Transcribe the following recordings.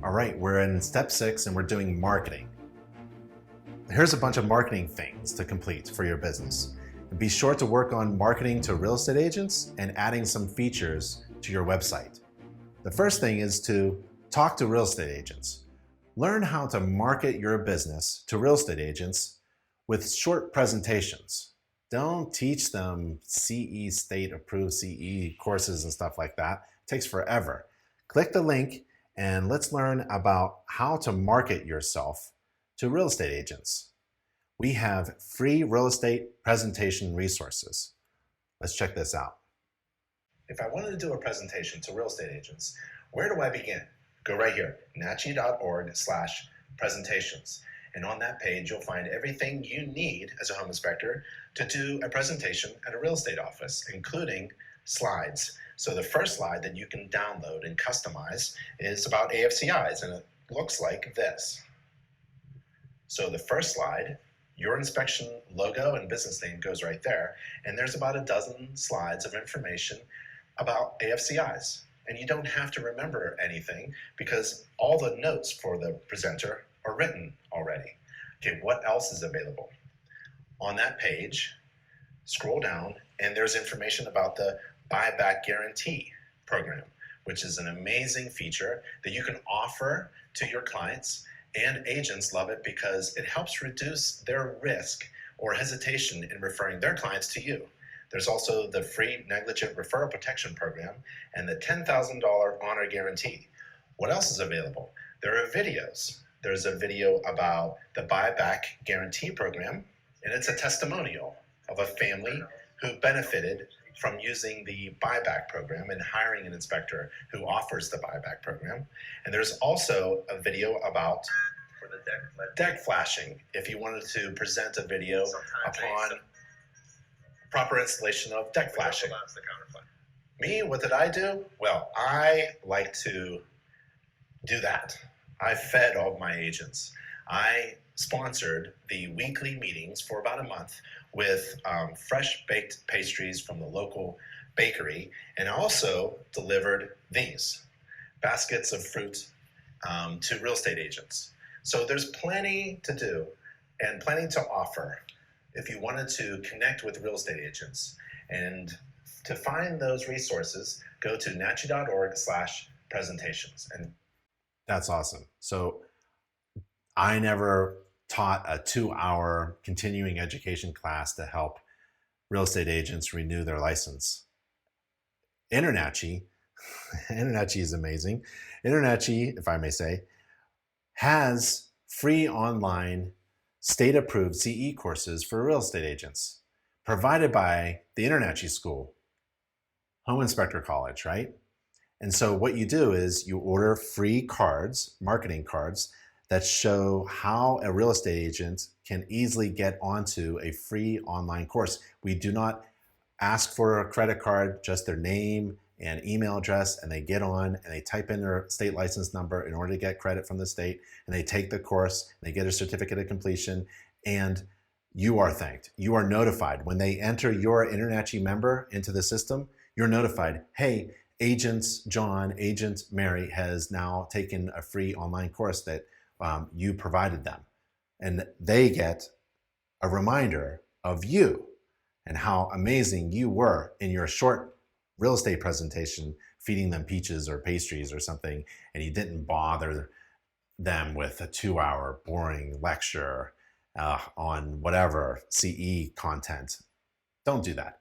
All right, we're in step 6 and we're doing marketing. Here's a bunch of marketing things to complete for your business. Be sure to work on marketing to real estate agents and adding some features to your website. The first thing is to talk to real estate agents. Learn how to market your business to real estate agents with short presentations. Don't teach them CE, state approved CE courses and stuff like that. It takes forever. Click the link and let's learn about how to market yourself to real estate agents. We have free real estate presentation resources. Let's check this out. If I wanted to do a presentation to real estate agents, where do I begin? Go right here, nachi.org/presentations. And on that page, you'll find everything you need as a home inspector to do a presentation at a real estate office, including slides. So the first slide that you can download and customize is about AFCIs, and it looks like this. So the first slide, your inspection logo and business name goes right there, and there's about a dozen slides of information about AFCIs. And you don't have to remember anything because all the notes for the presenter are written already. Okay, what else is available? On that page, scroll down, and there's information about the buyback guarantee program, which is an amazing feature that you can offer to your clients, and agents love it because it helps reduce their risk or hesitation in referring their clients to you. There's also the free negligent referral protection program and the $10,000 honor guarantee. What else is available? There are videos. There's a video about the buyback guarantee program, and it's a testimonial of a family who benefited from using the buyback program and hiring an inspector who offers the buyback program. And there's also a video about deck flashing, if you wanted to present a video upon proper installation of deck flashing. Me, what did I do? Well, I like to do that. I fed all of my agents. I sponsored the weekly meetings for about a month with fresh baked pastries from the local bakery, and also delivered these baskets of fruit to real estate agents. So there's plenty to do and plenty to offer if you wanted to connect with real estate agents. And to find those resources, go to nachi.org/presentations. And that's awesome. So I never taught a 2-hour continuing education class to help real estate agents renew their license. InterNACHI is amazing. InterNACHI, if I may say, has free online state-approved CE courses for real estate agents provided by the InterNACHI School, Home Inspector College, right? And so what you do is you order free cards, marketing cards, that show how a real estate agent can easily get onto a free online course. We do not ask for a credit card, just their name and email address, and they get on and they type in their state license number in order to get credit from the state, and they take the course, and they get a certificate of completion, and you are thanked. You are notified. When they enter your InterNACHI member into the system, you're notified, hey, Agent John, Agent Mary has now taken a free online course that you provided them. And they get a reminder of you and how amazing you were in your short real estate presentation, feeding them peaches or pastries or something, and you didn't bother them with a 2-hour boring lecture on whatever CE content. Don't do that.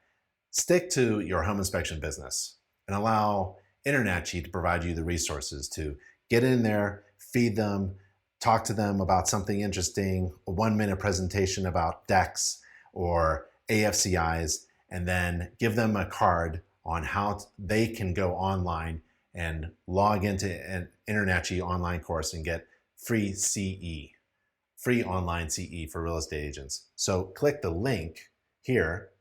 Stick to your home inspection business and allow InterNACHI to provide you the resources to get in there, feed them, talk to them about something interesting, a 1-minute presentation about decks or AFCIs, and then give them a card on how they can go online and log into an InterNACHI online course and get free CE, free online CE for real estate agents. So click the link here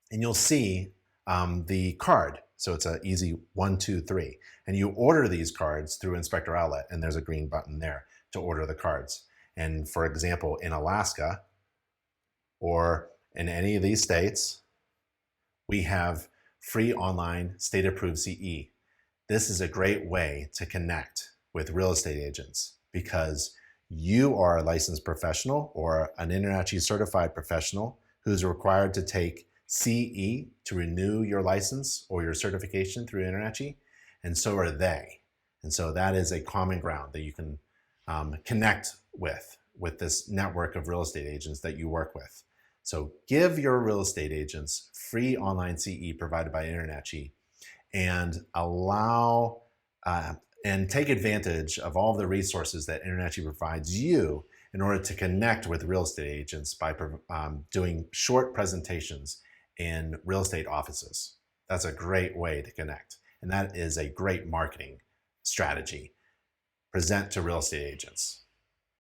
and you'll see the card. So it's an easy 1, 2, 3. And you order these cards through Inspector Outlet, and there's a green button there to order the cards. And for example, in Alaska or in any of these states, we have free online state-approved CE. this is a great way to connect with real estate agents because you are a licensed professional or an InterNACHI certified professional who's required to take CE to renew your license or your certification through InterNACHI, and so are they. And so that is a common ground that you can connect with this network of real estate agents that you work with. So give your real estate agents free online CE provided by InterNACHI and allow and take advantage of all the resources that InterNACHI provides you in order to connect with real estate agents by doing short presentations in real estate offices. That's a great way to connect. And that is a great marketing strategy. Present to real estate agents.